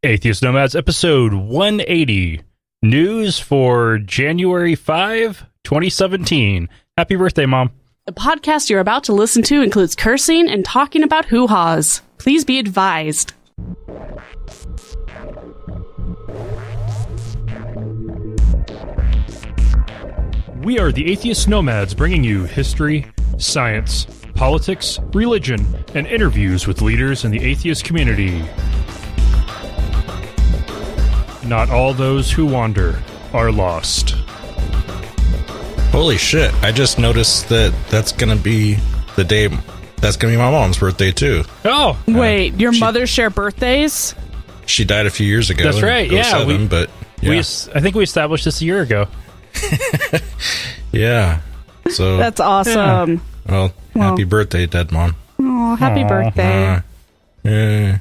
Atheist Nomads, episode 180. News for January 5, 2017. Happy birthday, Mom. The podcast you're about to listen to includes cursing and talking about hoo-haws. Please be advised. We are the Atheist Nomads, bringing you history, science, politics, religion, and interviews with leaders in the atheist community. Not all those who wander are lost. Holy shit, I just noticed that that's going to be the day, that's going to be my mom's birthday too. Oh! Wait, your mothers share birthdays? She died a few years ago. That's right, yeah. 07, but yeah. I think we established this a year ago. Yeah. So That's awesome. Yeah. Well, happy birthday, dead mom. Oh, happy birthday. Yeah.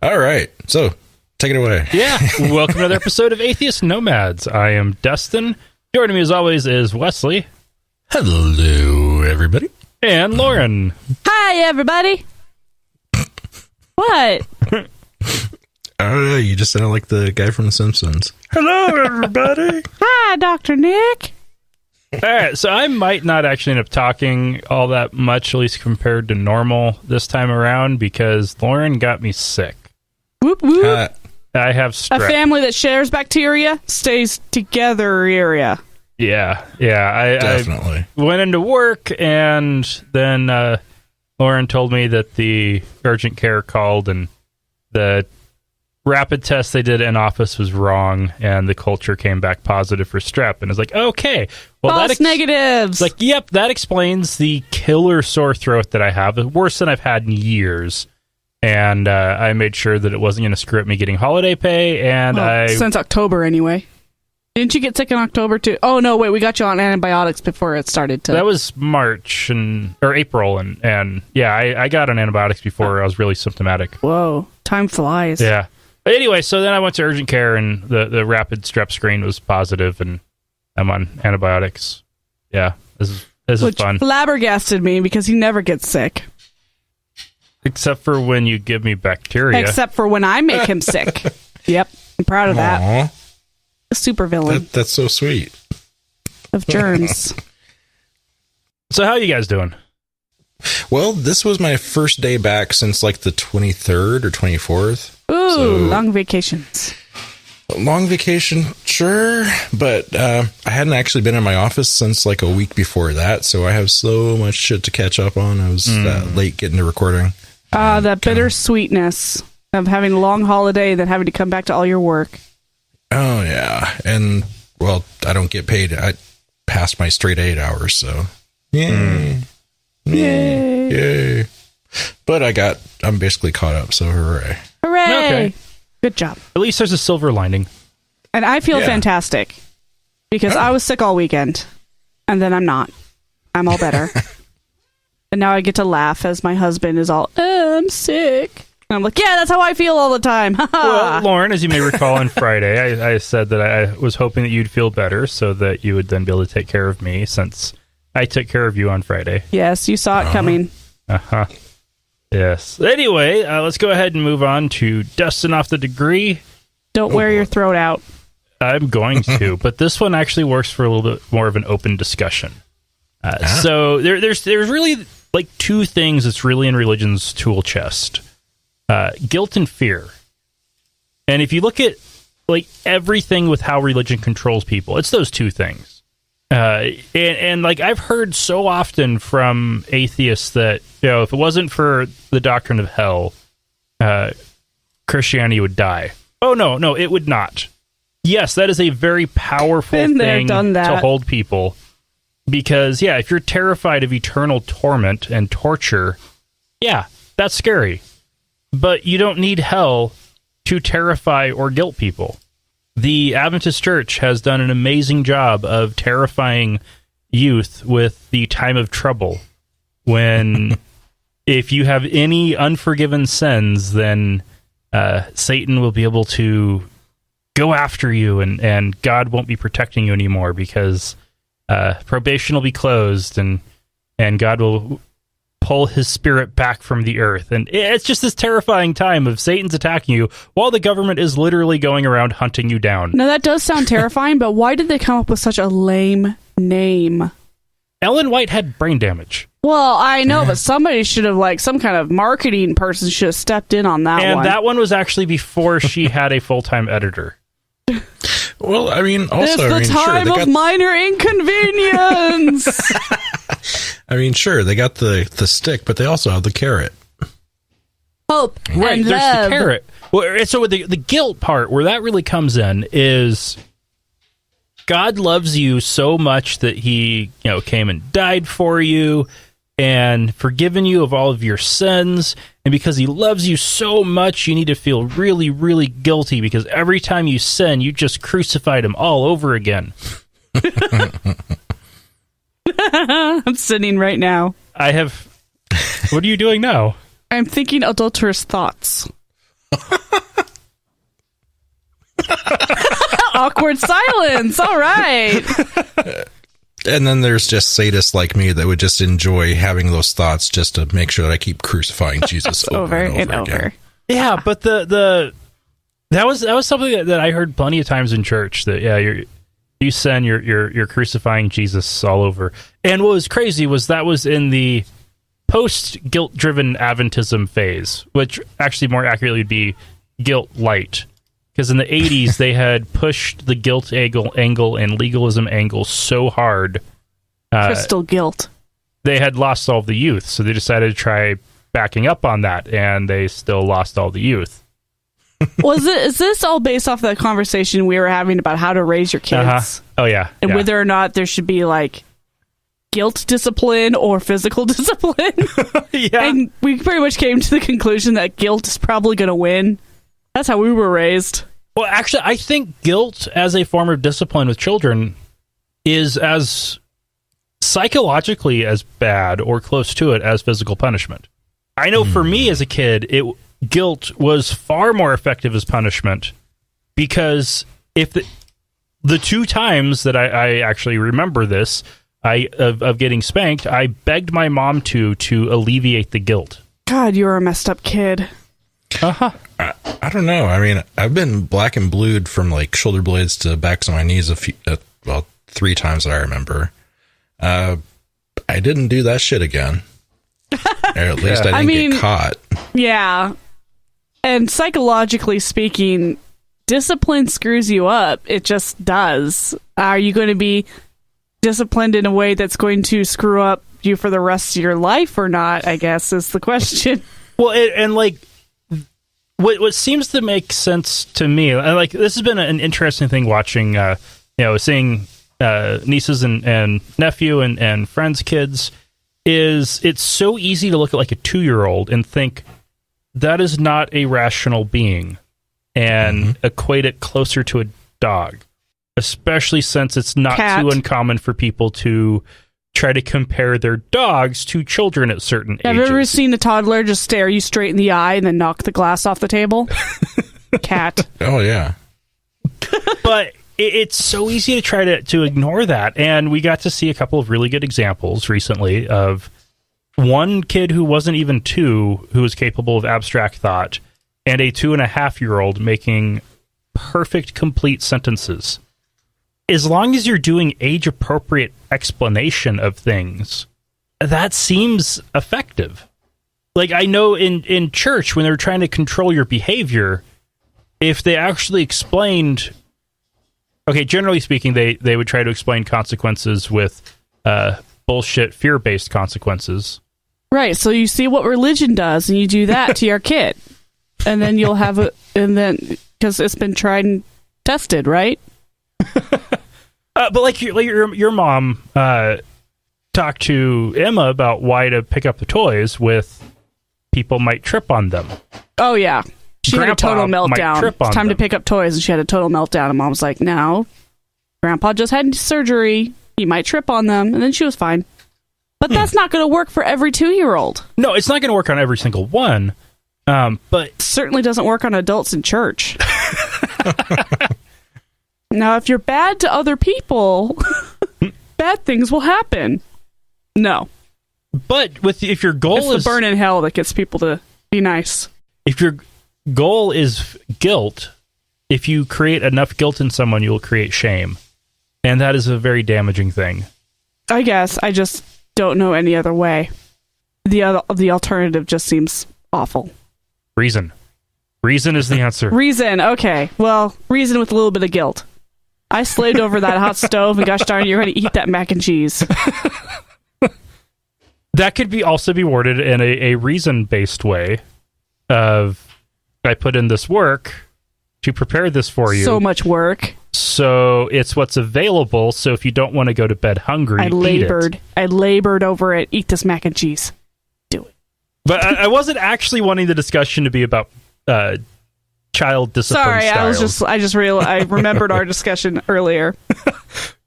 All right, so take it away. Yeah, welcome to another episode of Atheist Nomads. I am Dustin. Joining me as always is Wesley. Hello, everybody. And Lauren. Hi, everybody. What? Oh, you just sound like the guy from The Simpsons. Hello, everybody. Hi, Dr. Nick. All right, so I might not actually end up talking all that much, at least compared to normal this time around, because Lauren got me sick. Whoop, whoop. I have strep. A family that shares bacteria stays together area. Yeah. I Definitely. I went into work, and then Lauren told me that the urgent care called, and the rapid test they did in office was wrong, and the culture came back positive for strep. And it's like, okay. Well, false negatives. Like, yep, that explains the killer sore throat that I have, worse than I've had in years. And I made sure that it wasn't going to screw up me getting holiday pay. And since October anyway. Didn't you get sick in October too? Oh no, wait, we got you on antibiotics before it started to. That was March or April, and yeah, I got on antibiotics before I was really symptomatic. Whoa, time flies. Yeah. But anyway, so then I went to urgent care, and the rapid strep screen was positive, and I'm on antibiotics. Yeah, this is fun. Flabbergasted me because he never gets sick. Except for when you give me bacteria. Except for when I make him sick. Yep, I'm proud of that. Aww. A super villain That's so sweet. of germs. So how are you guys doing? Well, this was my first day back since like the 23rd or 24th. Ooh, long vacations. Long vacation, sure, but I hadn't actually been in my office since like a week before that, so I have so much shit to catch up on. I was late getting to recording. That bittersweetness of having a long holiday and then having to come back to all your work. Oh, yeah, and, well, I don't get paid. I passed my straight 8 hours, so yay. Yay. But I'm basically caught up, so hooray. Hooray! Okay. Good job. At least there's a silver lining. And I feel fantastic because I was sick all weekend and then I'm not. I'm all better. And now I get to laugh as my husband is all, I'm sick. And I'm like, yeah, that's how I feel all the time. Well, Lauren, as you may recall on Friday, I said that I was hoping that you'd feel better so that you would then be able to take care of me since I took care of you on Friday. Yes, you saw it coming. Uh-huh. Yes. Anyway, let's go ahead and move on to dusting off the degree. Don't wear your throat out. I'm going to, but this one actually works for a little bit more of an open discussion. So there's really like two things that's really in religion's tool chest. Guilt and fear. And if you look at like everything with how religion controls people, it's those two things. And like I've heard so often from atheists that, you know, if it wasn't for the doctrine of hell, Christianity would die. Oh, no, it would not. Yes, that is a very powerful thing to hold people. Because, yeah, if you're terrified of eternal torment and torture, yeah, that's scary. But you don't need hell to terrify or guilt people. The Adventist Church has done an amazing job of terrifying youth with the time of trouble. When, if you have any unforgiven sins, then Satan will be able to go after you, and God won't be protecting you anymore because probation will be closed, and God will pull his spirit back from the earth. And it's just this terrifying time of Satan's attacking you while the government is literally going around hunting you down. Now, that does sound terrifying, but why did they come up with such a lame name? Ellen White had brain damage. Well, I know, but somebody should have, like, some kind of marketing person should have stepped in on that one. And that one was actually before she had a full-time editor. Well, I mean, also, it's the time of minor inconvenience. I mean, sure, they got the stick, but they also have the carrot. Hope. Right, and there's love. the carrot. Well, so the guilt part, where that really comes in, is God loves you so much that he, came and died for you and forgiven you of all of your sins. And because he loves you so much, you need to feel really, really guilty because every time you sin, you just crucified him all over again. I'm sinning right now. What are you doing now? I'm thinking adulterous thoughts. Awkward silence. All right. And then there's just sadists like me that would just enjoy having those thoughts just to make sure that I keep crucifying Jesus over and over again. Yeah, but that was something that I heard plenty of times in church. That you sin, you're crucifying Jesus all over. And what was crazy was that was in the post guilt driven Adventism phase, which actually more accurately would be guilt light. Because in the 80s, they had pushed the guilt angle and legalism angle so hard. Crystal guilt. They had lost all the youth, so they decided to try backing up on that, and they still lost all the youth. Is this all based off the conversation we were having about how to raise your kids? Uh-huh. Oh, yeah. And whether or not there should be, like, guilt discipline or physical discipline? Yeah. And we pretty much came to the conclusion that guilt is probably going to win. That's how we were raised. Well, actually, I think guilt as a form of discipline with children is as psychologically as bad or close to it as physical punishment. I know for me as a kid, guilt was far more effective as punishment because if the two times that I actually remember this of getting spanked, I begged my mom to alleviate the guilt. God, you were a messed up kid. Uh-huh. I don't know. I mean, I've been black and blued from like shoulder blades to backs of my knees 3 times that I remember. I didn't do that shit again. Or at least I didn't get caught. Yeah. And psychologically speaking, discipline screws you up. It just does. Are you going to be disciplined in a way that's going to screw up you for the rest of your life or not, I guess, is the question. Well, what seems to make sense to me, like this has been an interesting thing watching, seeing nieces and nephew and friends' kids, is it's so easy to look at like a 2-year-old and think that is not a rational being and equate it closer to a dog, especially since it's not too uncommon for people to try to compare their dogs to children at certain ages. Have you ever seen a toddler just stare you straight in the eye and then knock the glass off the table? Cat. Oh, yeah. But it's so easy to try to ignore that. And we got to see a couple of really good examples recently of one kid who wasn't even 2 who was capable of abstract thought and a 2.5-year-old making perfect, complete sentences. As long as you're doing age-appropriate explanation of things, that seems effective. Like, I know in church, when they're trying to control your behavior, if they actually explained... Okay, generally speaking, they would try to explain consequences with bullshit, fear-based consequences. Right, so you see what religion does, and you do that to your kid. And then you'll have because it's been tried and tested, right? But like your mom talked to Emma about why to pick up the toys with people might trip on them. Oh yeah, she had a total meltdown. It's time to pick up toys, and she had a total meltdown. And Mom's like, "No, Grandpa just had surgery. He might trip on them," and then she was fine. But that's not going to work for every 2-year-old. No, it's not going to work on every single one. But it certainly doesn't work on adults in church. Now, if you're bad to other people, bad things will happen. No. But if your goal is the burn in hell that gets people to be nice. If your goal is guilt, if you create enough guilt in someone, you'll create shame. And that is a very damaging thing. I guess. I just don't know any other way. The alternative just seems awful. Reason. Reason is the answer. Reason. Okay. Well, reason with a little bit of guilt. I slaved over that hot stove, and gosh darn, you're going to eat that mac and cheese. That could also be worded in a reason-based way of, I put in this work to prepare this for you. So much work. So it's what's available, so if you don't want to go to bed hungry, eat it. I labored over it. Eat this mac and cheese. Do it. But I wasn't actually wanting the discussion to be about child discipline styles. I remembered our discussion earlier.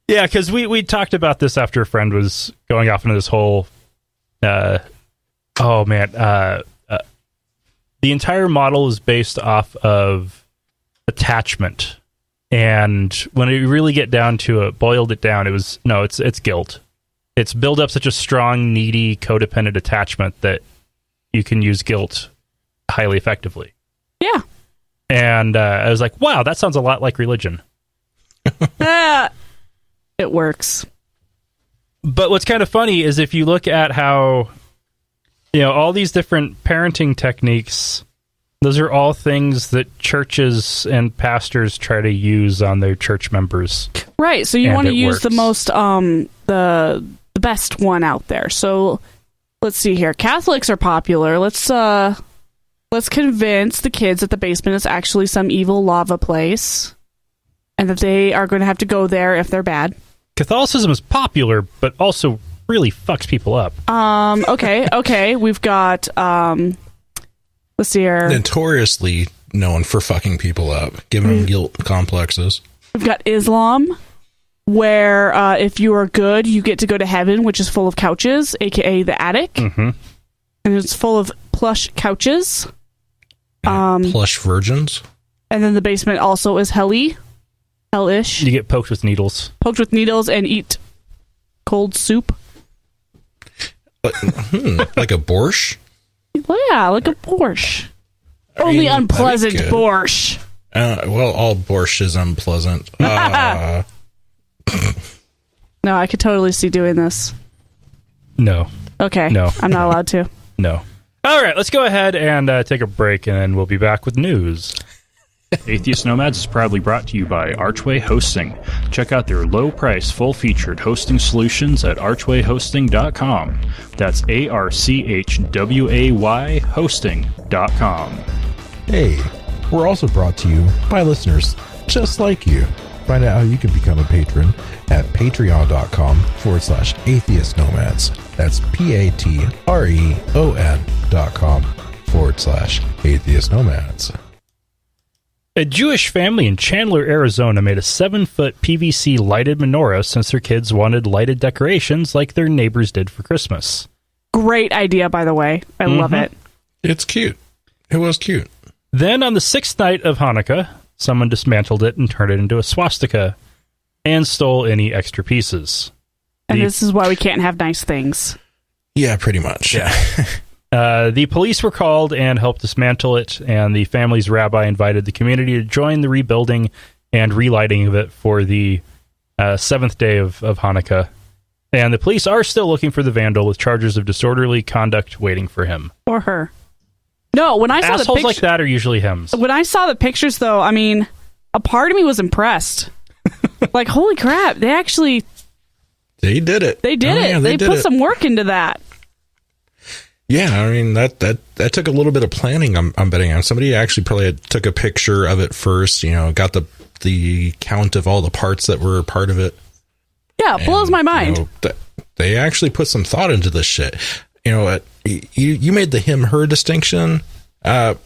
Yeah, because we talked about this after a friend was going off into this whole the entire model is based off of attachment, and when you really get down to it, boiled it down, it's guilt. It's build up such a strong, needy, codependent attachment that you can use guilt highly effectively. Yeah. And I was like, wow, that sounds a lot like religion. It works. But what's kind of funny is if you look at how, all these different parenting techniques, those are all things that churches and pastors try to use on their church members. Right. So you want to use the most, the best one out there. So let's see here. Catholics are popular. Let's convince the kids that the basement is actually some evil lava place and that they are going to have to go there if they're bad. Catholicism is popular, but also really fucks people up. Okay. We've got, let's see here. Notoriously known for fucking people up, giving them guilt complexes. We've got Islam, where if you are good, you get to go to heaven, which is full of couches, aka the attic. Mm-hmm. And it's full of plush couches. Plush virgins. And then the basement also is hellish. You get poked with needles. And eat cold soup. Like a borscht? Yeah, like a borscht. Only unpleasant borscht. Well, all borscht is unpleasant. No, I could totally see doing this. No. Okay. No. I'm not allowed to. No. All right, let's go ahead and take a break, and then we'll be back with news. Atheist Nomads is proudly brought to you by Archway Hosting. Check out their low-price, full-featured hosting solutions at archwayhosting.com. That's ARCHWAY hosting.com. Hey, we're also brought to you by listeners just like you. Find out how you can become a patron at patreon.com/atheist nomads. That's patreon.com/atheist nomads. A Jewish family in Chandler, Arizona made a 7-foot PVC lighted menorah since their kids wanted lighted decorations like their neighbors did for Christmas. Great idea, by the way. I love it. It's cute. It was cute. Then on the 6th night of Hanukkah, someone dismantled it and turned it into a swastika and stole any extra pieces. And this is why we can't have nice things. Yeah, pretty much. Yeah. The police were called and helped dismantle it, and the family's rabbi invited the community to join the rebuilding and relighting of it for the 7th day of Hanukkah. And the police are still looking for the vandal with charges of disorderly conduct waiting for him. Or her. No, when I saw the assholes like that are usually him. When I saw the pictures, though, I mean, a part of me was impressed. Like, holy crap, they actually... They did it. They did it. They put some work into that. Yeah, I mean, that took a little bit of planning, I'm betting on. Somebody actually probably took a picture of it first, got the count of all the parts that were part of it. Yeah, it blows my mind. They actually put some thought into this shit. You made the him-her distinction. I'm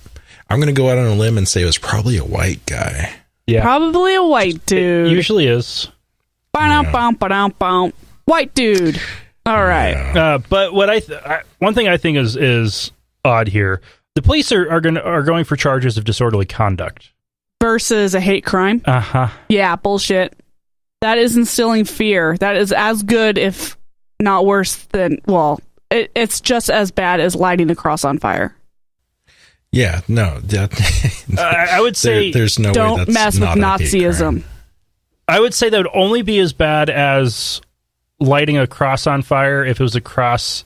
going to go out on a limb and say it was probably a white guy. Yeah. Probably a white dude. It usually is. White dude. All right. But what one thing I think is odd here, the police are going for charges of disorderly conduct versus a hate crime. Yeah, bullshit. That is instilling fear. That is as good, if not worse than, well, it's just as bad as lighting a cross on fire. Yeah, no. I would say there's no don't way that's mess with not Nazism. I would say that would only be as bad as lighting a cross on fire if it was a cross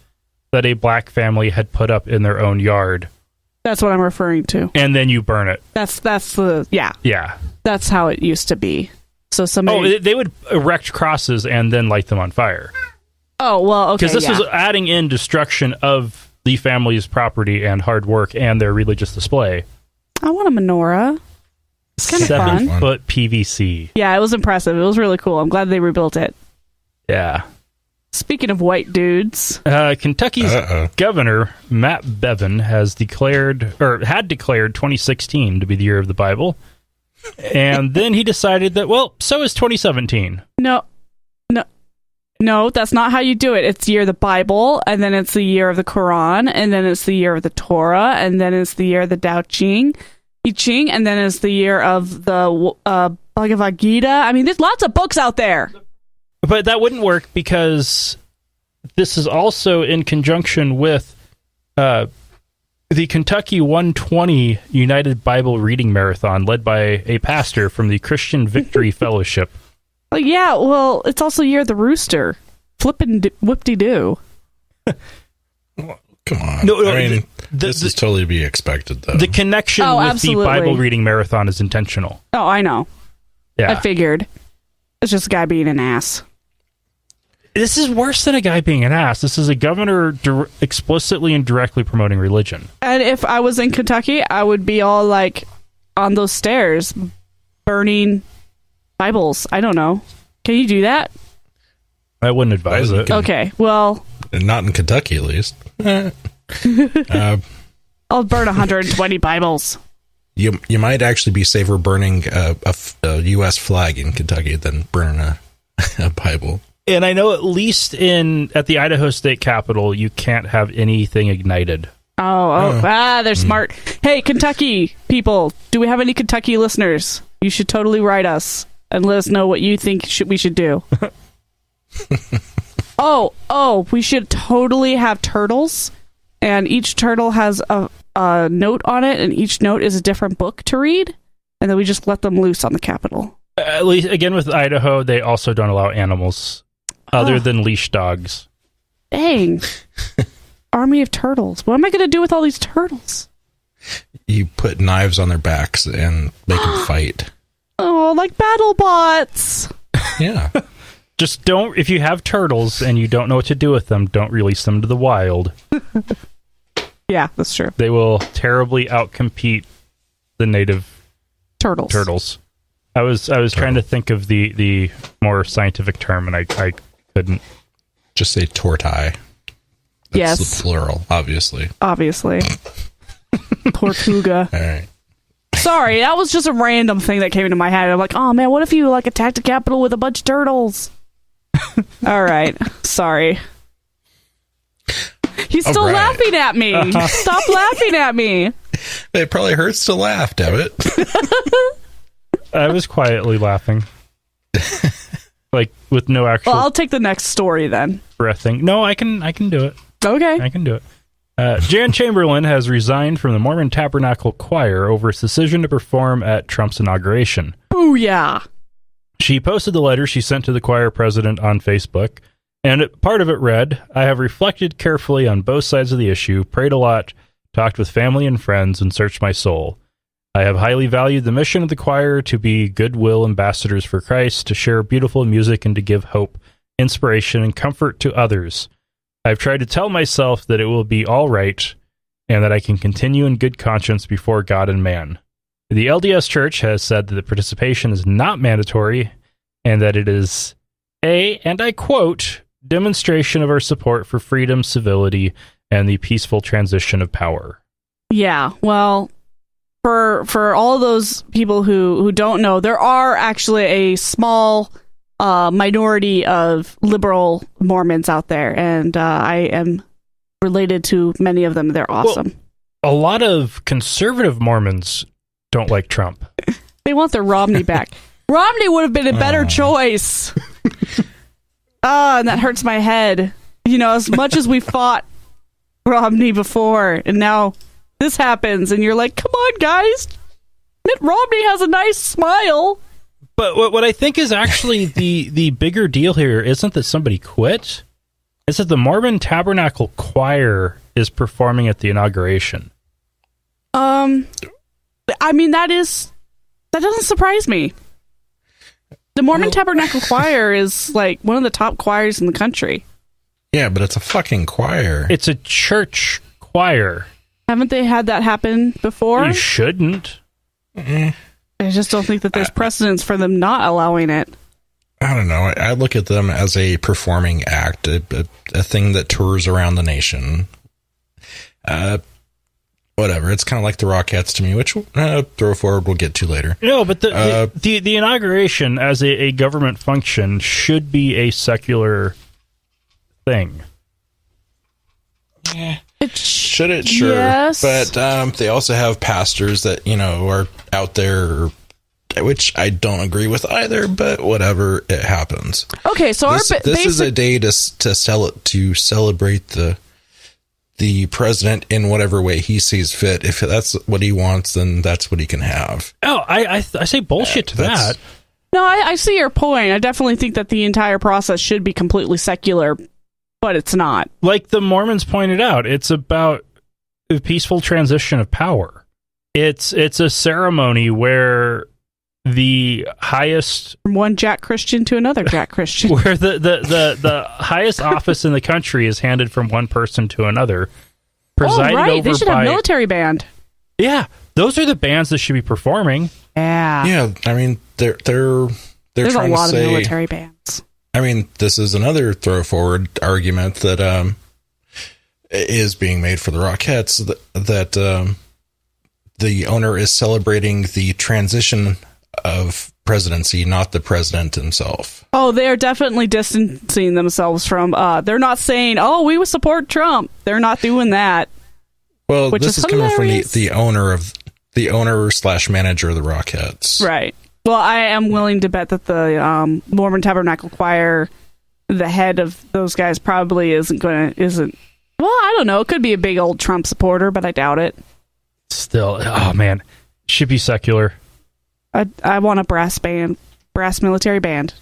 that a black family had put up in their own yard. That's what I'm referring to. And then you burn it. That's the Yeah. That's how it used to be. So somebody they would erect crosses and then light them on fire. Oh, well, okay. Because this was adding in destruction of the family's property and hard work and their religious display. I want a menorah. It's kind of fun. 7-foot PVC. Yeah, it was impressive. It was really cool. I'm glad they rebuilt it. Yeah. Speaking of white dudes, Kentucky's governor, Matt Bevin, had declared 2016 to be the year of the Bible. And then he decided that, well, so is 2017. No, that's not how you do it. It's the year of the Bible, and then it's the year of the Quran, and then it's the year of the Torah, and then it's the year of the Tao Ching, and then it's the year of the Bhagavad Gita. I mean, there's lots of books out there. But that wouldn't work because this is also in conjunction with the Kentucky 120 United Bible Reading Marathon led by a pastor from the Christian Victory Fellowship. Yeah, well, it's also year of the rooster. Flippin' whoop-de-doo. Come on. No, I mean, this is totally to be expected, though. The connection with absolutely. The Bible Reading Marathon is intentional. Oh, I know. Yeah. I figured. It's just a guy being an ass. This is worse than a guy being an ass. This is a governor explicitly and directly promoting religion. And if I was in Kentucky, I would be all like on those stairs burning Bibles. I don't know. Can you do that? I wouldn't advise it. Okay, well... Not in Kentucky, at least. I'll burn 120 Bibles. You might actually be safer burning a U.S. flag in Kentucky than burning a Bible. And I know at least at the Idaho State Capitol, you can't have anything ignited. They're smart. Hey, Kentucky people, do we have any Kentucky listeners? You should totally write us and let us know what you think we should do. We should totally have turtles, and each turtle has a note on it, and each note is a different book to read, and then we just let them loose on the Capitol. At least, again, with Idaho, they also don't allow animals other than leash dogs. Dang. Army of turtles. What am I going to do with all these turtles? You put knives on their backs and make them fight. Oh, like battle bots. Yeah. Just don't, if you have turtles and you don't know what to do with them, don't release them to the wild. Yeah, that's true. They will terribly outcompete the native turtles. I was trying to think of the more scientific term, and I couldn't. Just say tortoise. That's the plural, obviously. Tortuga. All right. Sorry, that was just a random thing that came into my head. I'm like, oh man, what if you like attacked the Capitol with a bunch of turtles? All right, sorry. He's still laughing at me. Stop laughing at me. It probably hurts to laugh, damn it. I was quietly laughing. Like, with no actual... Well, I'll take the next story, then. Breathing. No, I can do it. Okay. I can do it. Jan Chamberlain has resigned from the Mormon Tabernacle Choir over its decision to perform at Trump's inauguration. Booyah! She posted the letter she sent to the choir president on Facebook, and part of it read, "I have reflected carefully on both sides of the issue, prayed a lot, talked with family and friends, and searched my soul. I have highly valued the mission of the choir to be goodwill ambassadors for Christ, to share beautiful music and to give hope, inspiration, and comfort to others. I've tried to tell myself that it will be all right and that I can continue in good conscience before God and man. The LDS Church has said that the participation is not mandatory and that it is and I quote, demonstration of our support for freedom, civility, and the peaceful transition of power." Yeah, well... For all those people who don't know, there are actually a small minority of liberal Mormons out there, and I am related to many of them. They're awesome. Well, a lot of conservative Mormons don't like Trump. They want their Romney back. Romney would have been a better choice. And that hurts my head. You know, as much as we fought Romney before, and now this happens, and you're like, come on, guys. Mitt Romney has a nice smile. But what I think is actually the bigger deal here isn't that somebody quit. It's that the Mormon Tabernacle Choir is performing at the inauguration. I mean, that doesn't surprise me. The Mormon Tabernacle Choir is like one of the top choirs in the country. Yeah, but it's a fucking choir. It's a church choir. Haven't they had that happen before? You shouldn't. I just don't think that there's precedence for them not allowing it. I don't know. I look at them as a performing act, a thing that tours around the nation. Whatever. It's kind of like the Rockettes to me, which throw forward we'll get to later. No, but the inauguration as a government function should be a secular thing. Yeah. Should it? Sure. Yes. But they also have pastors that, are out there, which I don't agree with either, but whatever, it happens. Okay, so this is a day to celebrate the president in whatever way he sees fit. If that's what he wants, then that's what he can have. Oh, I say bullshit to that. No, I see your point. I definitely think that the entire process should be completely secular, but it's not. Like the Mormons pointed out, it's about a peaceful transition of power. It's a ceremony where the highest, from one Jack Christian to another Jack Christian, where the highest office in the country is handed from one person to another, presided over they should have military band. Yeah, those are the bands that should be performing. Yeah. I mean, there's trying a lot to say, of military bands. I mean, this is another throw forward argument that is being made for the Rockettes that the owner is celebrating the transition of presidency, not the president himself. Oh, they are definitely distancing themselves from. They're not saying, "Oh, we would support Trump." They're not doing that. Well, this is coming from the owner / manager of the Rockettes, right? Well, I am willing to bet that the Mormon Tabernacle Choir, the head of those guys, probably isn't. Well, I don't know. It could be a big old Trump supporter, but I doubt it. Still, oh man, should be secular. I want a brass military band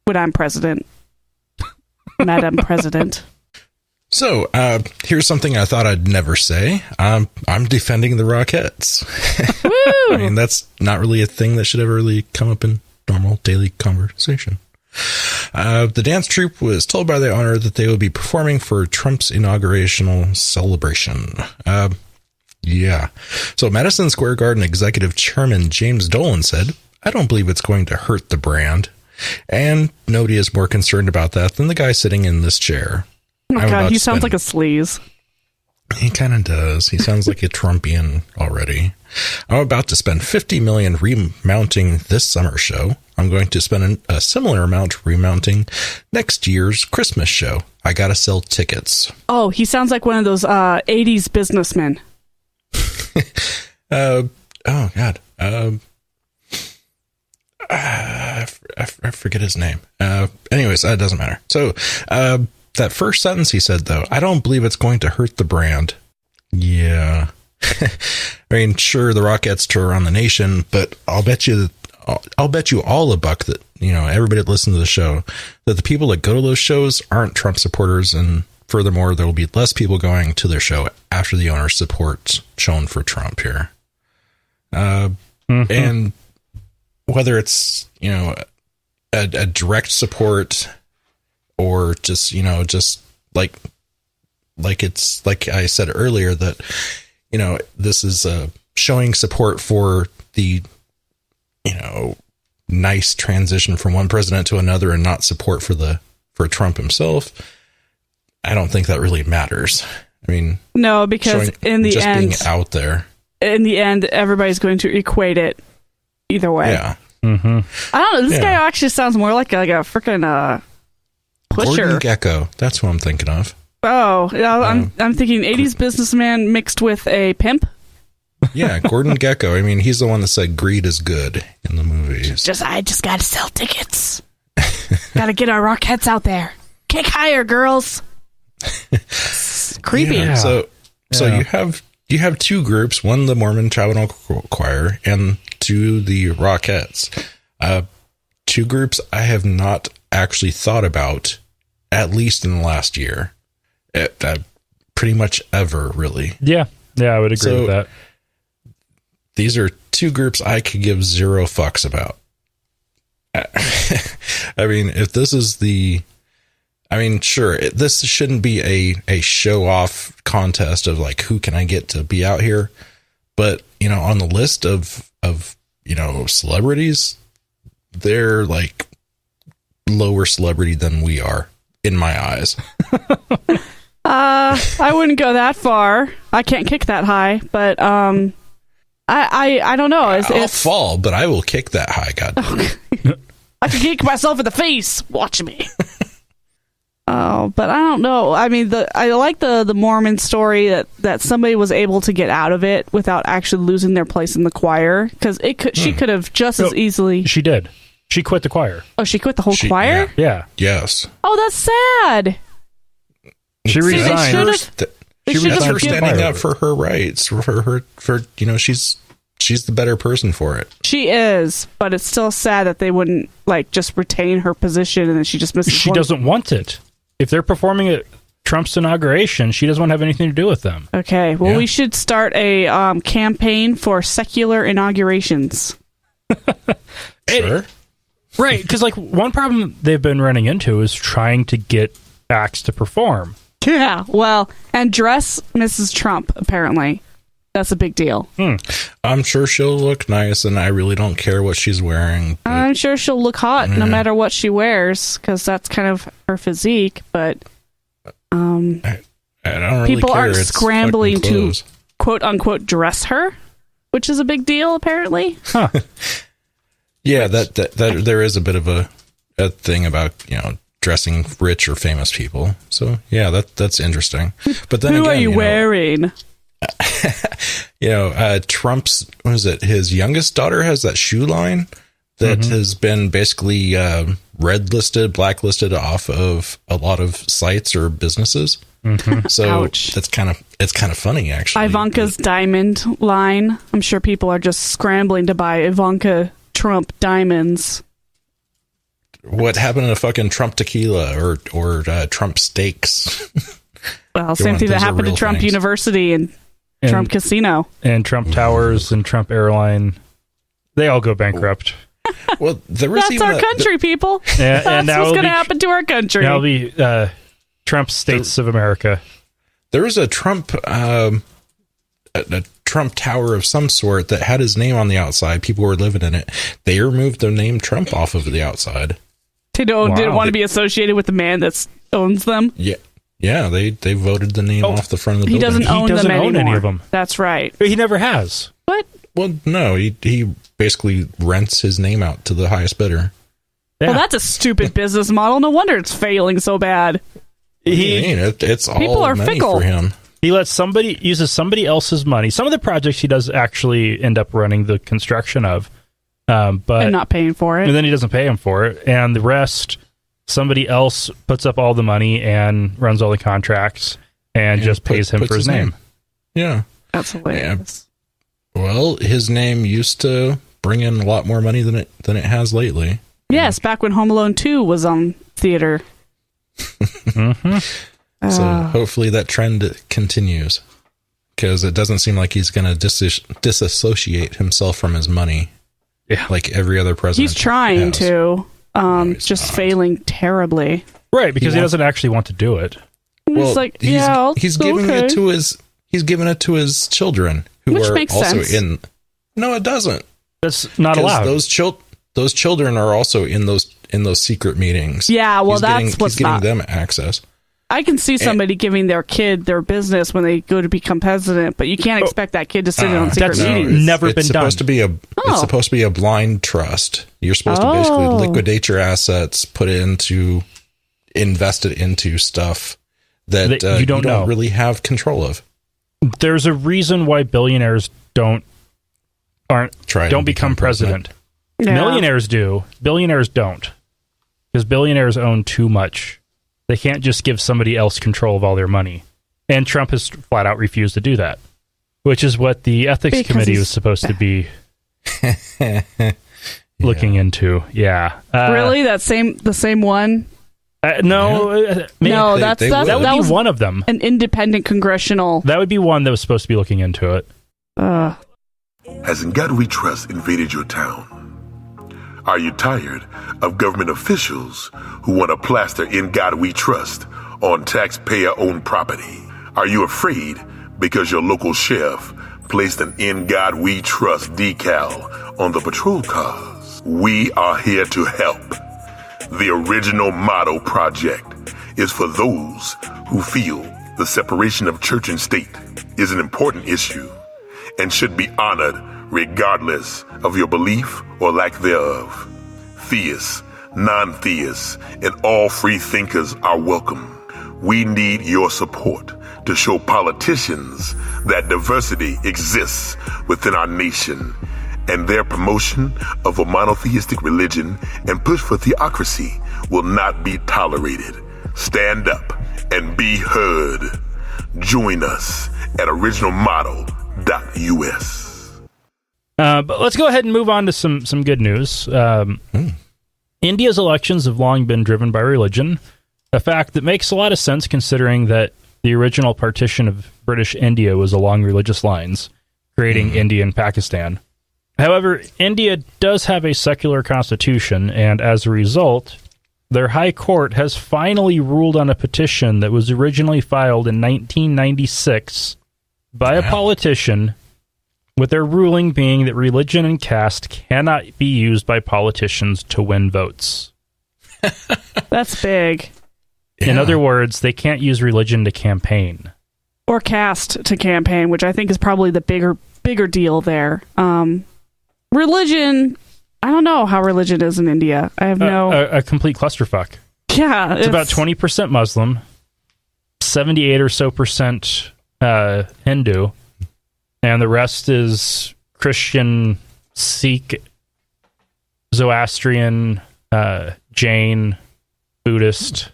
when I'm president. Madam President. So, here's something I thought I'd never say. I'm defending the Rockettes. Woo! I mean, that's not really a thing that should ever really come up in normal daily conversation. The dance troupe was told by the owner that they would be performing for Trump's inaugurational celebration. Yeah. So Madison Square Garden executive chairman James Dolan said, "I don't believe it's going to hurt the brand." And nobody is more concerned about that than the guy sitting in this chair. Oh God, he sounds like a sleaze. He kind of does. He sounds like a Trumpian already. "I'm about to spend $50 million remounting this summer show. I'm going to spend a similar amount remounting next year's Christmas show. I gotta sell tickets." Oh, he sounds like one of those 80s businessmen. Oh God. I forget his name. Anyways, that doesn't matter. So, that first sentence he said, though, "I don't believe it's going to hurt the brand." Yeah. I mean, sure, the Rockettes tour around the nation, but I'll bet you all $1 that, everybody that listens to the show, that the people that go to those shows aren't Trump supporters. And furthermore, there will be less people going to their show after the owner's support shown for Trump here. And whether it's, a direct support or just, just like it's like I said earlier that, this is showing support for the, nice transition from one president to another and not support for Trump himself. I don't think that really matters. I mean, no, because in the end, being out there, in the end, everybody's going to equate it either way. Yeah. Mm-hmm. I don't know. This guy actually sounds more like a freaking pusher. Gordon Gekko. That's who I'm thinking of. Oh, yeah. I'm thinking 80s businessman mixed with a pimp. Yeah, Gordon Gekko. I mean, he's the one that said greed is good in the movies. I just gotta sell tickets. Gotta get our Rockettes out there. Kick higher, girls. That's creepy. Yeah. So you have two groups, one the Mormon Tabernacle Choir and two the Rockettes. Two groups I have not actually thought about, at least in the last year. Pretty much ever, really. Yeah, I would agree with that. These are two groups I could give zero fucks about. I mean, if this is sure, this shouldn't be a show-off contest of like, who can I get to be out here? But, on the list of celebrities, they're like lower celebrity than we are, in my eyes. I wouldn't go that far. I can't kick that high, but I don't know. I'll fall, but I will kick that high. God, I can kick myself in the face. Watch me. Oh, but I don't know. I mean, I like the Mormon story that somebody was able to get out of it without actually losing their place in the choir, because she could have just as easily. She did. She quit the choir. Oh, she quit the whole choir? Yeah. Yes. Oh, that's sad. She resigned. That's her standing up for her rights. For she's the better person for it. She is, but it's still sad that they wouldn't just retain her position, and then she just misses. She doesn't want it. If they're performing at Trump's inauguration, she doesn't want to have anything to do with them. Okay, well, we should start a campaign for secular inaugurations. Sure. Right, because one problem they've been running into is trying to get acts to perform. Yeah, well, and dress Mrs. Trump, apparently. That's a big deal. I'm sure she'll look nice, and I really don't care what she's wearing. I'm sure she'll look hot no matter what she wears, because that's kind of her physique, but I don't really people care. aren't It's scrambling to, clothes. quote-unquote, dress her, which is a big deal, apparently. Huh. Yeah, that there is a bit of a thing about, dressing rich or famous people. So, yeah, that's interesting. But then Who again, are you wearing? Trump's, what is it? His youngest daughter has that shoe line that has been basically red listed, blacklisted off of a lot of sites or businesses. So Ouch. it's kind of funny, actually. Ivanka's diamond line. I'm sure people are just scrambling to buy Ivanka Trump diamonds. What happened to fucking Trump tequila or Trump steaks? Well, same thing that happened to Trump University and Trump Casino. And Trump Towers and Trump Airline. They all go bankrupt. Well, there was That's our country, people. Yeah, That's what's going to happen to our country. That'll be Trump States of America. There was a Trump a Trump Tower of some sort that had his name on the outside. People were living in it. They removed the name Trump off of the outside. They didn't want to be associated with the man that owns them. Yeah, they voted the name off the front of the building. He doesn't own any of them. That's right. He never has. What? Well, no, he basically rents his name out to the highest bidder. Yeah. Well, that's a stupid business model. No wonder it's failing so bad. It's all people are money fickle for him. He uses somebody else's money. Some of the projects he does actually end up running the construction of, but and not paying for it. And then he doesn't pay him for it, and the rest, somebody else puts up all the money and runs all the contracts and just pays him for his name. Yeah, that's hilarious. Yeah. Well, his name used to bring in a lot more money than it has lately. Yes, back when Home Alone 2 was on theater. So hopefully that trend continues, because it doesn't seem like he's going to disassociate himself from his money. Yeah, like every other president. He's trying to, just failing terribly. Right, because he doesn't actually want to do it. Well, he's giving it to his children, who Which are makes also sense. in. No, it doesn't. That's not allowed. Those children are also in those secret meetings. Yeah, well, he's getting them access. I can see somebody giving their kid their business when they go to become president, but you can't expect that kid to sit in on secret meetings. It's supposed to be It's supposed to be a blind trust. You're supposed to basically liquidate your assets, invest it into stuff that you don't really have control of. There's a reason why billionaires don't become president. Yeah. Millionaires do. Billionaires don't, because billionaires own too much. They can't just give somebody else control of all their money. And Trump has flat out refused to do that, which is what the ethics committee was supposed to be looking into. Yeah. Really? The same one? No. No, that would be one of them. An independent congressional. That would be one that was supposed to be looking into it. Has In God We Trust invaded your town? Are you tired of government officials who want to plaster In God We Trust on taxpayer-owned property? Are you afraid because your local sheriff placed an In God We Trust decal on the patrol cars? We are here to help. The Original Motto Project is for those who feel the separation of church and state is an important issue and should be honored regardless of your belief or lack thereof. Theists, non-theists, and all free thinkers are welcome. We need your support to show politicians that diversity exists within our nation, and their promotion of a monotheistic religion and push for theocracy will not be tolerated. Stand up and be heard. Join us at originalmotto.us. But let's go ahead and move on to some good news. India's elections have long been driven by religion, a fact that makes a lot of sense considering that the original partition of British India was along religious lines, creating India and Pakistan. However, India does have a secular constitution, and as a result, their high court has finally ruled on a petition that was originally filed in 1996 by a politician, with their ruling being that religion and caste cannot be used by politicians to win votes. That's big. In other words, they can't use religion to campaign. Or caste to campaign, which I think is probably the bigger deal there. Religion, I don't know how religion is in India. I have a complete clusterfuck. Yeah. It's about 20% Muslim, 78 or so percent Hindu, and the rest is Christian, Sikh, Zoroastrian, Jain, Buddhist.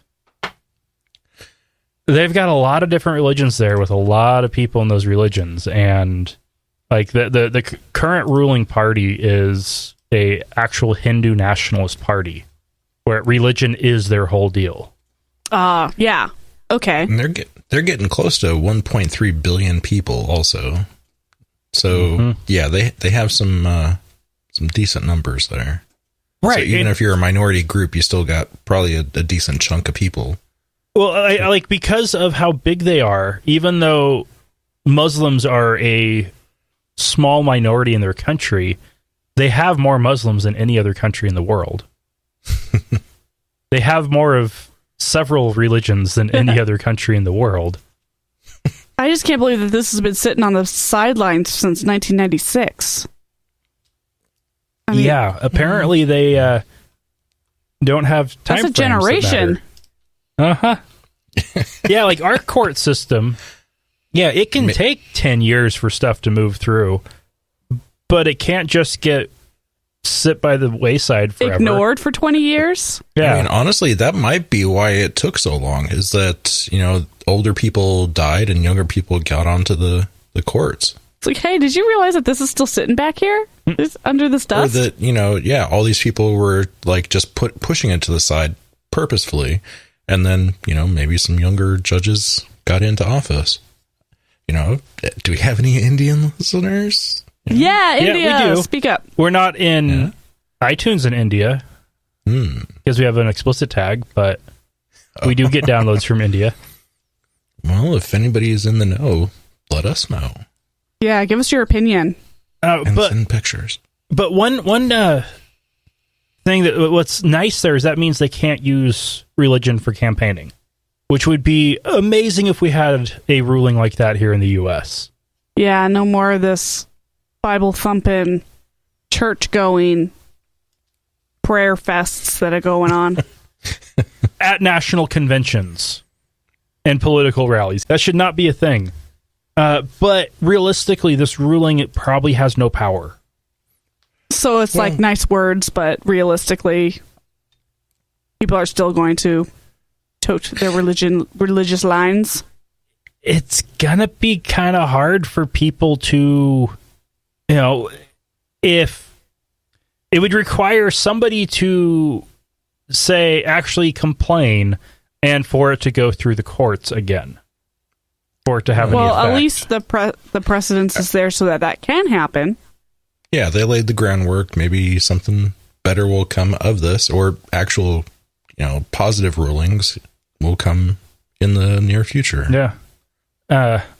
They've got a lot of different religions there with a lot of people in those religions, and like the current ruling party is a actual Hindu nationalist party where religion is their whole deal. Yeah. Okay. And they're getting close to 1.3 billion people also. So yeah, they have some decent numbers there. Right. So even if you're a minority group, you still got probably a decent chunk of people. Well, I like, because of how big they are, even though Muslims are a small minority in their country, they have more Muslims than any other country in the world. They have more of several religions than any other country in the world. I just can't believe that this has been sitting on the sidelines since 1996. Yeah, apparently they don't have time frames. That's a generation. Yeah, like our court system, yeah, it can take 10 years for stuff to move through, but it can't just sit by the wayside forever. Ignored for 20 years? Yeah. I mean, honestly, that might be why it took so long, is that, older people died and younger people got onto the courts. It's like, hey, did you realize that this is still sitting back here? Under this dust? Or that, all these people were like just pushing it to the side purposefully. And then, maybe some younger judges got into office. Do we have any Indian listeners? Yeah, India. Yeah, we do. Speak up. We're not in iTunes in India because we have an explicit tag, but we do get downloads from India. Well, if anybody is in the know, let us know. Yeah, give us your opinion. And send pictures. But one thing what's nice there is that means they can't use religion for campaigning, which would be amazing if we had a ruling like that here in the U.S. Yeah, no more of this Bible thumping, church going, prayer fests that are going on at national conventions and political rallies. That should not be a thing. But realistically, this ruling, it probably has no power. So it's like nice words, but realistically, people are still going to tote their religious lines. it's gonna be kind of hard for people to, if it would require somebody to say, actually complain, and for it to go through the courts again, for it to have any effect. Well, at least the precedence is there so that can happen. Yeah, they laid the groundwork. Maybe something better will come of this, or actual, positive rulings will come in the near future. Yeah.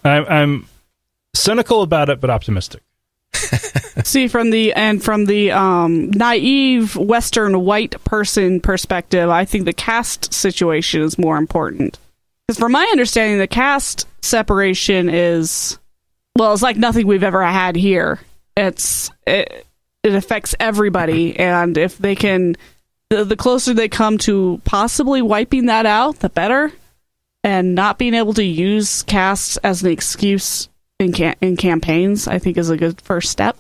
I'm cynical about it, but optimistic. See, from the naive Western white person perspective, I think the caste situation is more important. Because from my understanding, the caste separation is, it's like nothing we've ever had here. It affects everybody, and if they can, the closer they come to possibly wiping that out, the better. And not being able to use castes as an excuse in campaigns, I think, is a good first step.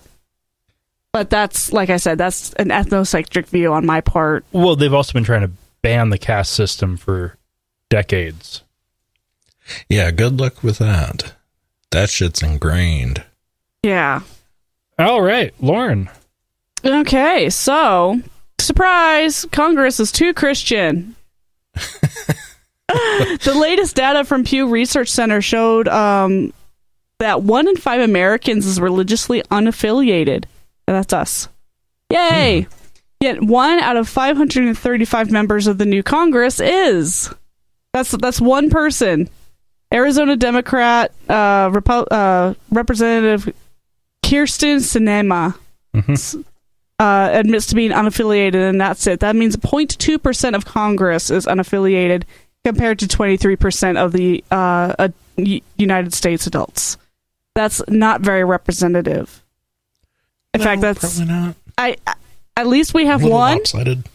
But that's, like I said, that's an ethnocentric view on my part. Well, they've also been trying to ban the caste system for decades. Yeah, good luck with that. That shit's ingrained. Yeah. All right, Lauren. Okay, so, surprise, Congress is too Christian. The latest data from Pew Research Center showed that 1 in 5 Americans is religiously unaffiliated. That's us. Yay! Yet 1 out of 535 members of the new Congress is. That's one person. Arizona Democrat Representative Kirsten Sinema admits to being unaffiliated, and that's it. That means 0.2% of Congress is unaffiliated, compared to 23% of the United States adults. That's not very representative. In fact, that's probably not. At least we have one. Lopsided.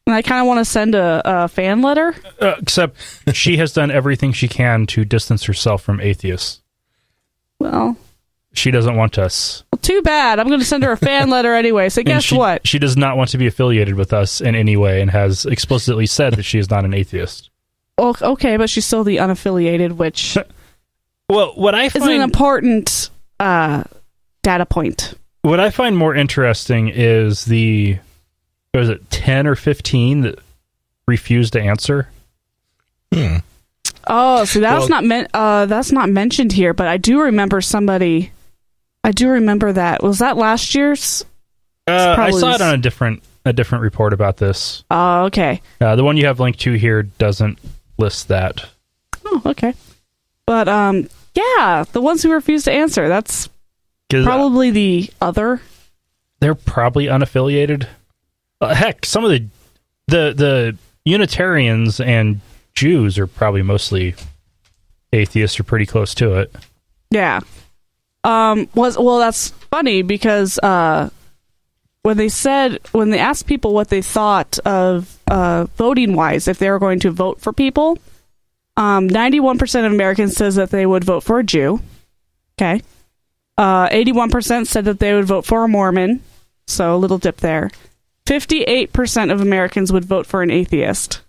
And I kind of want to send a fan letter. Except she has done everything she can to distance herself from atheists. Well, she doesn't want us. Well, too bad. I'm going to send her a fan letter anyway. So guess what? She does not want to be affiliated with us in any way, and has explicitly said that she is not an atheist. Well, okay, but she's still the unaffiliated, which what I find is an important data point. What I find more interesting is the 10 or 15 that refused to answer. Oh, so that's not mentioned here, but I do remember somebody. I do remember that. Was that last year's? I saw it on a different report about this. Oh, okay. The one you have linked to here doesn't list that. Oh, okay. But yeah, the ones who refuse to answer, that's probably the other. They're probably unaffiliated. Heck, some of the Unitarians and Jews are probably mostly atheists or pretty close to it. Yeah. Well, that's funny because when they asked people what they thought of voting wise, if they were going to vote for people, 91% of Americans says that they would vote for a Jew. Okay. 81% said that they would vote for a Mormon. So a little dip there. 58% of Americans would vote for an atheist.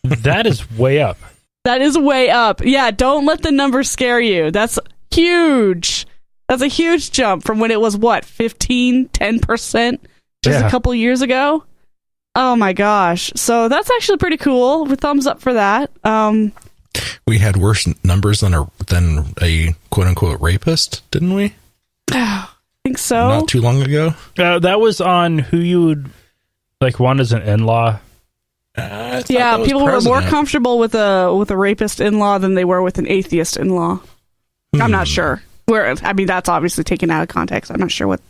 That is way up. That is way up. Yeah, don't let the numbers scare you. That's huge. That's a huge jump from when it was, 10% just a couple years ago? Oh my gosh. So that's actually pretty cool. Thumbs up for that. We had worse numbers than a quote-unquote rapist, didn't we? I think so. Not too long ago? That was on who you would want as an in-law. Yeah, people were more comfortable with a rapist in-law than they were with an atheist in-law. I'm not sure. That's obviously taken out of context. I'm not sure what.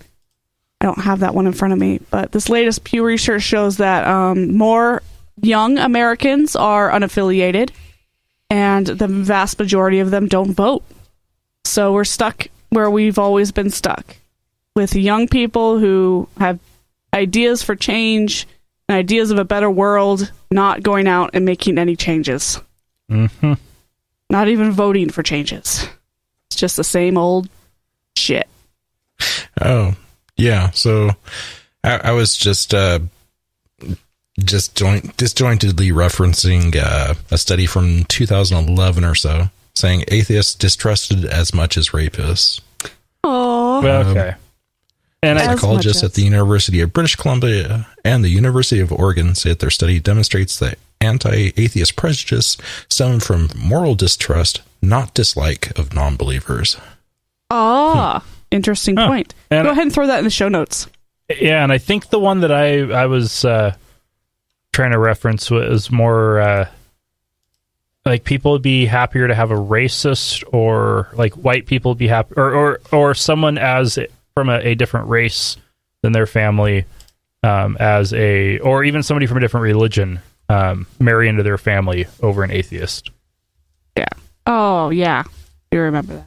I don't have that one in front of me. But this latest Pew research shows that more young Americans are unaffiliated, and the vast majority of them don't vote. So we're stuck where we've always been stuck, with young people who have ideas for change and ideas of a better world, not going out and making any changes. Mm-hmm. Not even voting for changes. It's just the same old shit. Oh, yeah. So I was just disjointedly referencing a study from 2011 or so. saying atheists distrusted as much as rapists. Oh, okay. And psychologists at the University of British Columbia and the University of Oregon say that their study demonstrates that anti-atheist prejudice stem from moral distrust, not dislike of non-believers. Interesting point. Go ahead and throw that in the show notes. Yeah, and I think the one that I was trying to reference was more like people would be happier to have a racist, or like white people would be happy, or someone from a different race than their family, or even somebody from a different religion marry into their family over an atheist. Yeah. Oh, yeah. You remember that.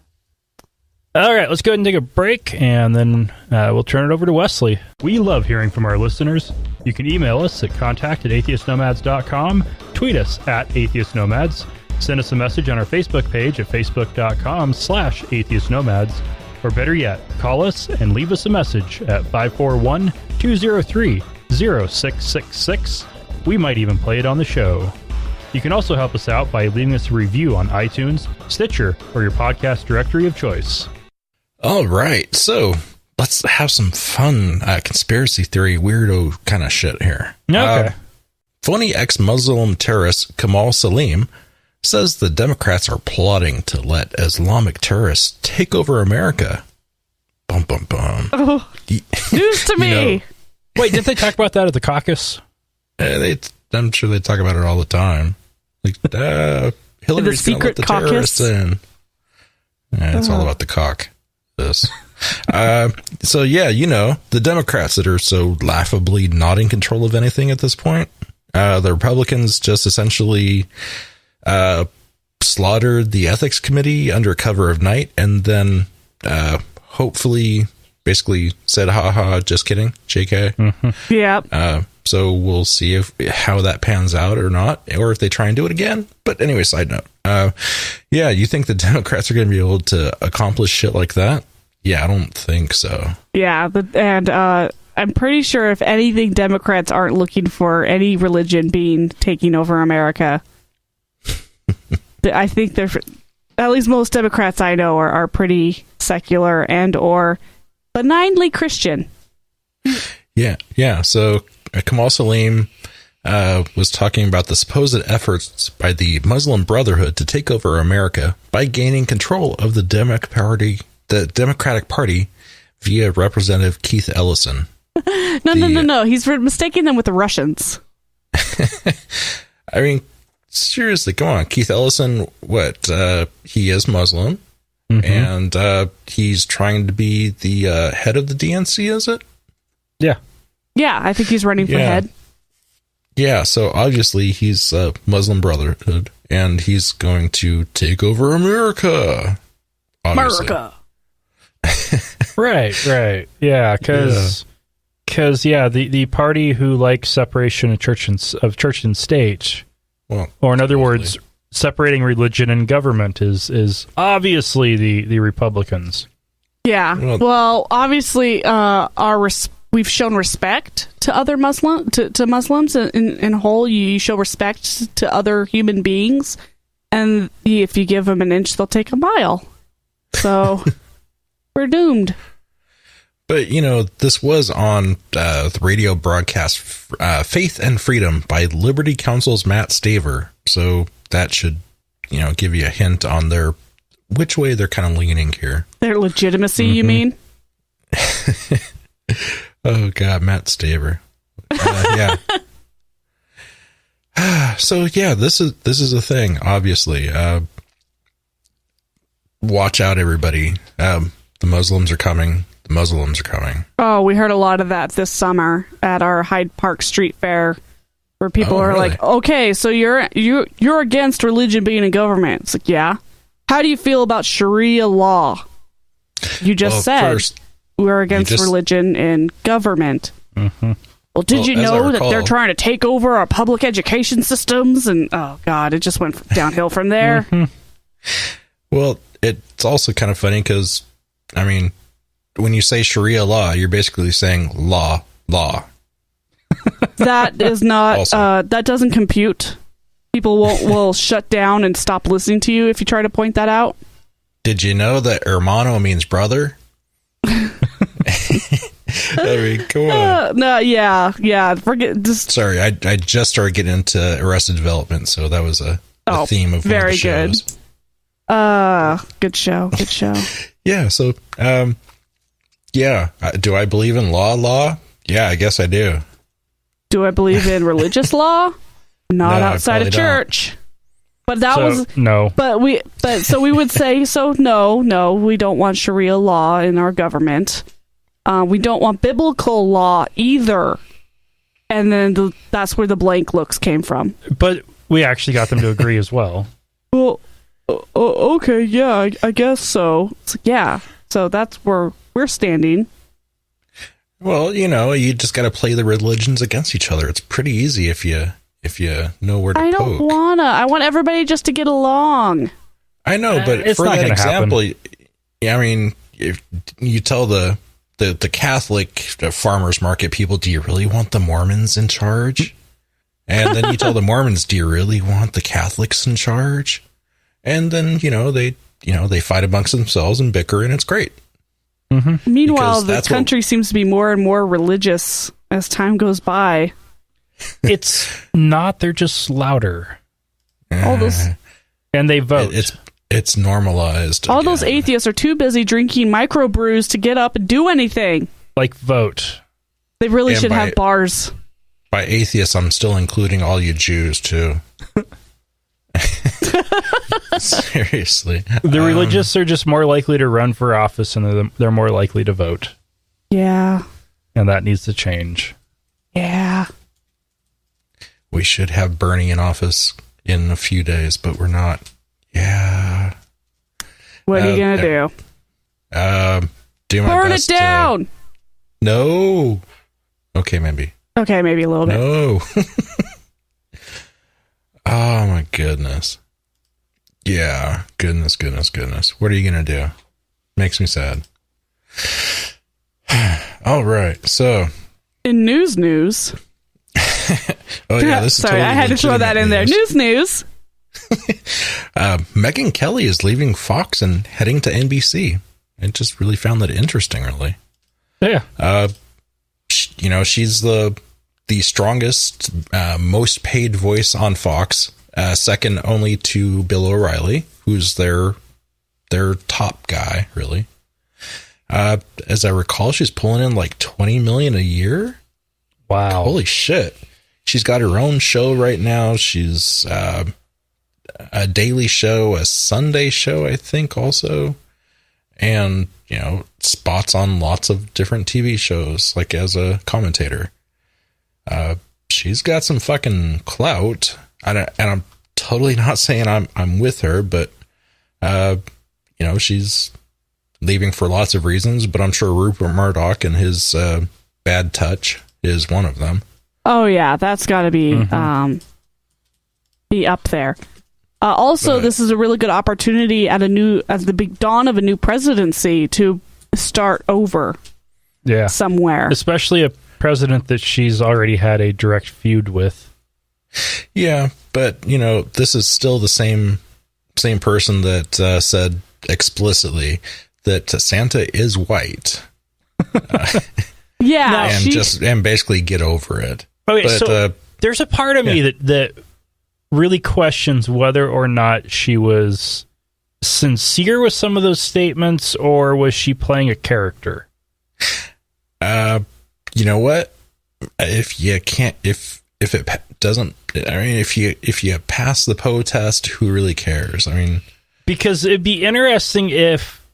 All right, let's go ahead and take a break, and then we'll turn it over to Wesley. We love hearing from our listeners. You can email us at contact@atheistnomads.com, tweet us @atheistnomads, send us a message on our Facebook page at facebook.com/atheistnomads, or better yet, call us and leave us a message at 541-203-0666. We might even play it on the show. You can also help us out by leaving us a review on iTunes, Stitcher, or your podcast directory of choice. All right, so let's have some fun conspiracy theory weirdo kind of shit here. Okay. Funny ex-Muslim terrorist Kamal Salim says the Democrats are plotting to let Islamic terrorists take over America. Bum, bum, bum. Oh, news to me. Wait, didn't they talk about that at the caucus? I'm sure they talk about it all the time. Like, Hillary's going to let the terrorists in. Yeah, it's all about the cock. So yeah, the Democrats that are so laughably not in control of anything at this point. The Republicans just essentially slaughtered the ethics committee under cover of night, and then hopefully basically said, haha, just kidding, JK. Mm-hmm. Yeah. So we'll see how that pans out or not, or if they try and do it again. But anyway, side note. Yeah, you think the Democrats are going to be able to accomplish shit like that? Yeah, I don't think so. Yeah, and I'm pretty sure if anything, Democrats aren't looking for any religion taking over America. I think they're, at least most Democrats I know are pretty secular and or benignly Christian. Yeah. So Kamal Salim was talking about the supposed efforts by the Muslim Brotherhood to take over America by gaining control of the Democratic Party via Representative Keith Ellison. No. He's mistaking them with the Russians. I mean, seriously, come on. Keith Ellison, he is Muslim, and he's trying to be the head of the DNC, is it? Yeah. Yeah, I think he's running for head. Yeah, so obviously he's Muslim Brotherhood, and he's going to take over America. Obviously. America. Right. Yeah, because the party who likes separation of church and state, or in other words, separating religion and government is obviously the Republicans. Yeah. Well, obviously, we've shown respect to other to Muslims in whole. You show respect to other human beings, and if you give them an inch, they'll take a mile. So we're doomed. But this was on the radio broadcast "Faith and Freedom" by Liberty Counsel's Matt Staver. So that should give you a hint on which way they're kind of leaning here. Their legitimacy, you mean? Oh God, Matt Staver. Yeah. So yeah, this is a thing. Obviously, watch out, everybody. The Muslims are coming. The Muslims are coming. Oh, we heard a lot of that this summer at our Hyde Park Street Fair, where people are really? like, "Okay, so you're against religion being in government." It's like, yeah. How do you feel about Sharia law? You just said we're against religion in government. Mm-hmm. Well, did you know that they're trying to take over our public education systems? And oh God, it just went downhill from there. Mm-hmm. Well, it's also kind of funny because, I mean, when you say Sharia law, you're basically saying law. That is not, that doesn't compute. People will shut down and stop listening to you if you try to point that out. Did you know that hermano means brother? I mean, come on. No, yeah. Forget. Sorry, I just started getting into Arrested Development, so that was a theme of very one of the shows. Good show. Yeah. So, do I believe in law? Yeah, I guess I do. Do I believe in religious law? Not No, outside of church. Don't. But that was no. So we would say no, we don't want Sharia law in our government. We don't want biblical law either. And then that's where the blank looks came from. But we actually got them to agree as well. Well, okay, yeah, I guess so. Yeah, so that's where we're standing. Well, you just got to play the religions against each other. It's pretty easy if you know where to poke. I don't wanna. I want everybody just to get along. I know, but it's for not that gonna example, happen. I mean, if you tell the Catholic farmers market people, do you really want the Mormons in charge? And then you tell the Mormons, do you really want the Catholics in charge? And then, they fight amongst themselves and bicker, and it's great. Mm-hmm. Meanwhile, the country seems to be more and more religious as time goes by. It's not. They're just louder. All those, and they vote. It's normalized. All those atheists are too busy drinking microbrews to get up and do anything. Like vote. They really should have bars. By atheists, I'm still including all you Jews too. Seriously, the religious are just more likely to run for office, and they're more likely to vote. Yeah, and that needs to change. Yeah. We should have Bernie in office in a few days, but we're not. Yeah. What are you going to do? Do my Burn best. It down! No. Okay, maybe. Okay, maybe a little bit. No. Oh, my goodness. Yeah. Goodness. What are you going to do? Makes me sad. All right. So. In news. Oh yeah, this is sorry. totally I had to throw that in there. News. Megyn Kelly is leaving Fox and heading to NBC. I just really found that interesting. Really, yeah. She's the strongest, most paid voice on Fox, second only to Bill O'Reilly, who's their top guy. Really, as I recall, she's pulling in like $20 million a year. Wow. Holy shit. She's got her own show right now. She's a daily show, a Sunday show, I think, also. And, spots on lots of different TV shows, like as a commentator. She's got some fucking clout. And I'm totally not saying I'm with her, but, she's leaving for lots of reasons. But I'm sure Rupert Murdoch and his bad touch is one of them. Oh yeah, that's got to be be up there. Also, this is a really good opportunity at the big dawn of a new presidency to start over. Yeah, somewhere, especially a president that she's already had a direct feud with. Yeah, but this is still the same person that said explicitly that Santa is white. Yeah, and basically get over it. Okay, but, so there's a part of me that really questions whether or not she was sincere with some of those statements, or was she playing a character? You know what? If it doesn't, if you pass the Poe test, who really cares? I mean, because it'd be interesting if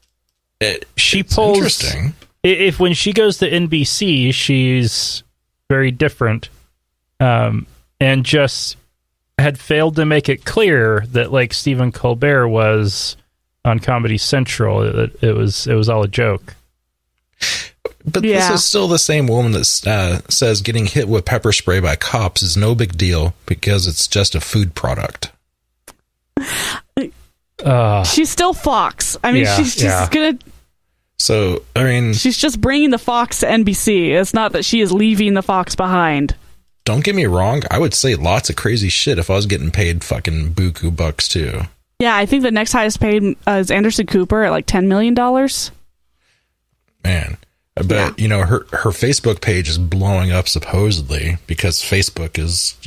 she pulls. Interesting. If when she goes to NBC, she's very different, and just had failed to make it clear that, like Stephen Colbert was on Comedy Central, it was all a joke. But this is still the same woman that says getting hit with pepper spray by cops is no big deal because it's just a food product. She's still Fox. I mean, she's just gonna. So, I mean... She's just bringing the Fox to NBC. It's not that she is leaving the Fox behind. don't get me wrong. I would say lots of crazy shit if I was getting paid fucking buku bucks too. Yeah, I think the next highest paid is Anderson Cooper at like $10 million. Man, but her Facebook page is blowing up supposedly because Facebook is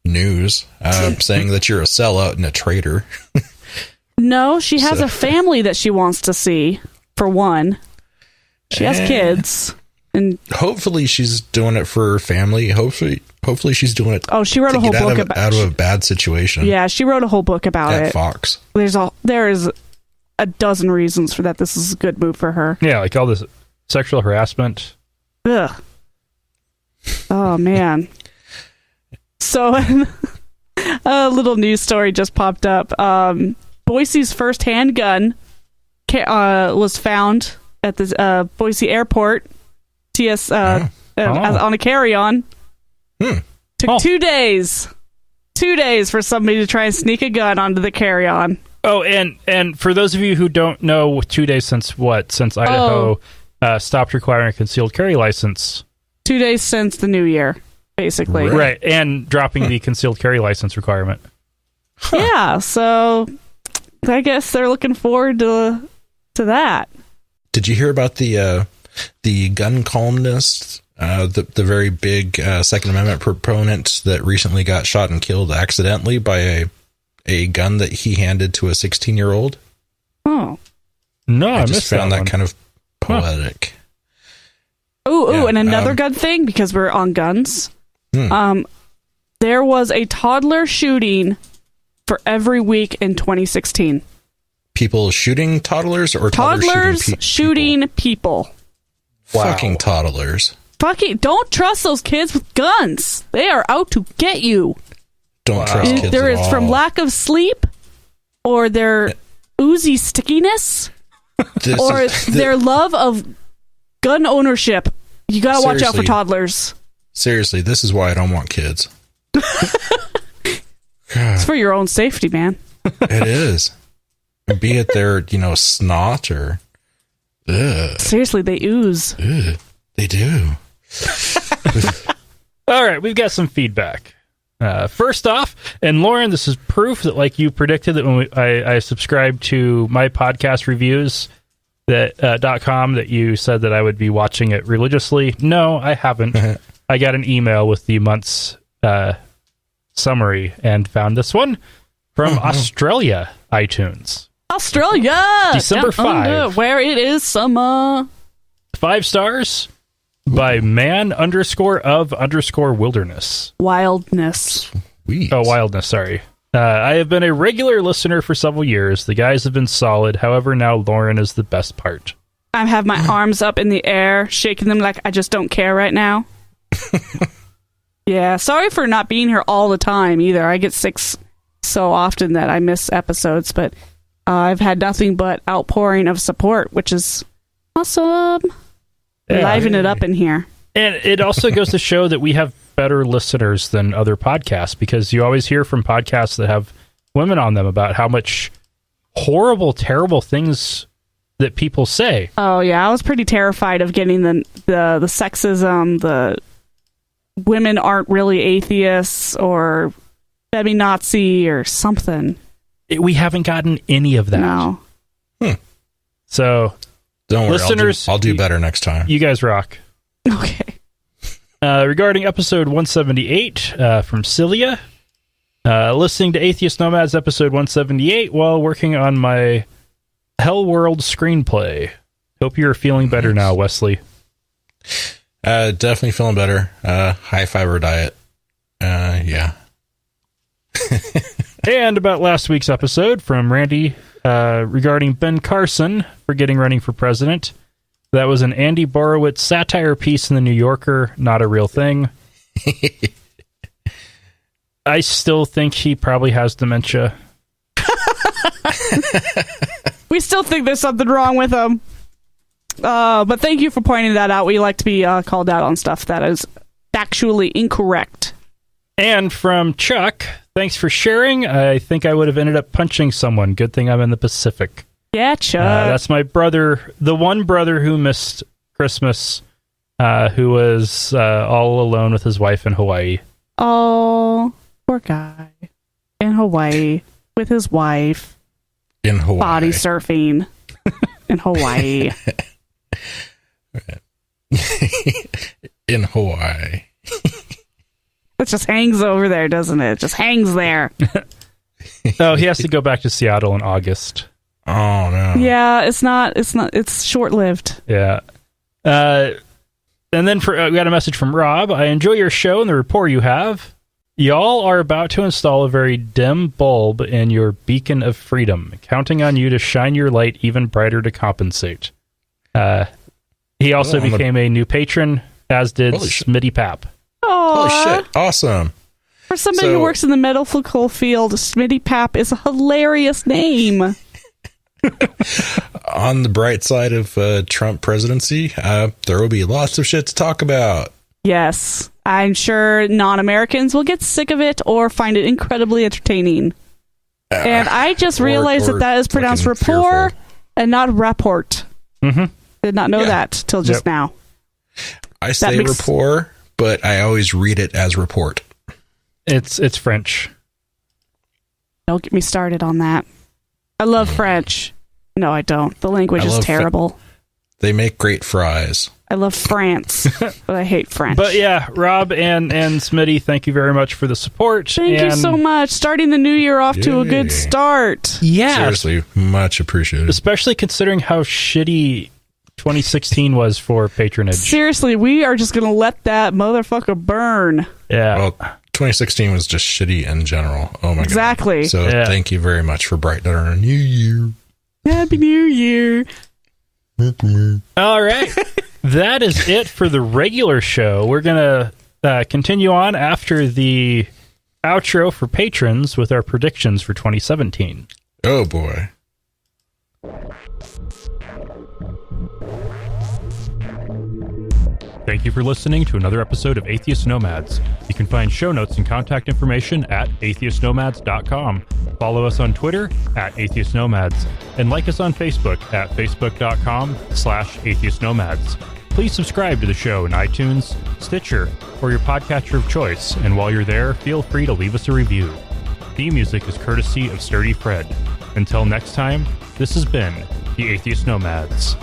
news saying that you're a sellout and a traitor. No, she has a family that she wants to see. For one, she has kids, and hopefully she's doing it for her family. Hopefully she's doing it. Oh, she wrote a whole book out of a bad situation. Yeah, she wrote a whole book about it. Fox. There is a dozen reasons for that. This is a good move for her. Yeah, like all this sexual harassment. Ugh. Oh man. So a little news story just popped up. Boise's first handgun was found at the Boise airport. On a carry-on. Took 2 days. 2 days for somebody to try and sneak a gun onto the carry-on. Oh, and for those of you who don't know, 2 days since what? Since Idaho stopped requiring a concealed carry license. 2 days since the new year, basically. Right, and dropping the concealed carry license requirement. Yeah, so I guess they're looking forward to that. Did you hear about the gun columnist, the very big Second Amendment proponent that recently got shot and killed accidentally by a gun that he handed to a 16-year-old? Oh. No, I just found that kind of poetic. Ooh, and another gun thing, because we're on guns. There was a toddler shooting for every week in 2016. People shooting toddlers or toddlers shooting people? Wow. Fucking toddlers. Don't trust those kids with guns. They are out to get you. Don't trust kids There at is all. From lack of sleep, or their oozy stickiness, or their love of gun ownership. You gotta watch out for toddlers. Seriously, this is why I don't want kids. It's for your own safety, man. It is. Be it their, snot or... Ugh. Seriously, they ooze. Ugh, they do. All right, we've got some feedback. First off, and Lauren, this is proof that, like you predicted, that when I subscribed to my podcast reviews .com, that you said that I would be watching it religiously. No, I haven't. I got an email with the month's summary and found this one from Australia iTunes. Australia! December 5. Where it is summer. 5 stars by man_of_wilderness. Wildness. Sweet. Oh, wildness, sorry. I have been a regular listener for several years. The guys have been solid. However, now Lauren is the best part. I have my arms up in the air, shaking them like I just don't care right now. Yeah, sorry for not being here all the time either. I get sick so often that I miss episodes, but I've had nothing but outpouring of support, which is awesome. Liven it up in here. And it also goes to show that we have better listeners than other podcasts, because you always hear from podcasts that have women on them about how much horrible, terrible things that people say. Oh, yeah. I was pretty terrified of getting the sexism, the women aren't really atheists or feminazi or something. We haven't gotten any of that. No. So, don't worry, listeners, I'll do better next time. You guys rock. Okay. Regarding episode 178 from Cilia, listening to Atheist Nomads episode 178 while working on my Hell World screenplay. Hope you're feeling better now, Wesley. Definitely feeling better. High fiber diet. Yeah. And about last week's episode from Randy regarding Ben Carson running for president. That was an Andy Borowitz satire piece in the New Yorker, not a real thing. I still think he probably has dementia. We still think there's something wrong with him. But thank you for pointing that out. We like to be called out on stuff that is factually incorrect. And from Chuck, thanks for sharing. I think I would have ended up punching someone. Good thing I'm in the Pacific. Yeah, Chuck. That's my brother, the one brother who missed Christmas who was all alone with his wife in Hawaii. Oh, poor guy. In Hawaii with his wife. In Hawaii. Body surfing. In Hawaii. In Hawaii. It just hangs over there, doesn't it? It just hangs there. Oh, he has to go back to Seattle in August. Oh, no. Yeah, it's short-lived. Yeah. And then we got a message from Rob. I enjoy your show and the rapport you have. Y'all are about to install a very dim bulb in your beacon of freedom, counting on you to shine your light even brighter to compensate. He also became a new patron, as did Smittypap. Holy shit. Awesome. For somebody who works in the medical field, Smittypap is a hilarious name. On the bright side of Trump presidency, there will be lots of shit to talk about. Yes. I'm sure non-Americans will get sick of it or find it incredibly entertaining. And I just realized that is pronounced rapport and not rapport. Mm-hmm. Did not know that till just now. I say rapport, but I always read it as report. It's French. Don't get me started on that. I love French. No, I don't. The language is terrible. They make great fries. I love France, but I hate French. But yeah, Rob and Smitty, thank you very much for the support. Thank you so much. Starting the new year off to a good start. Yeah. Seriously, much appreciated. Especially considering how shitty 2016 was for patronage. Seriously, we are just going to let that motherfucker burn. Yeah. Well, 2016 was just shitty in general. Oh my god. Exactly. So thank you very much for brightening our new year. Happy New Year. All right. That is it for the regular show. We're going to continue on after the outro for patrons with our predictions for 2017. Oh, boy. Thank you for listening to another episode of Atheist Nomads. You can find show notes and contact information at atheistnomads.com. Follow us on Twitter at Atheist Nomads, and like us on Facebook at facebook.com/atheistnomads. Please subscribe to the show in iTunes, Stitcher, or your podcatcher of choice, and while you're there, feel free to leave us a review. Theme music is courtesy of Sturdy Fred. Until next time, this has been the Atheist Nomads.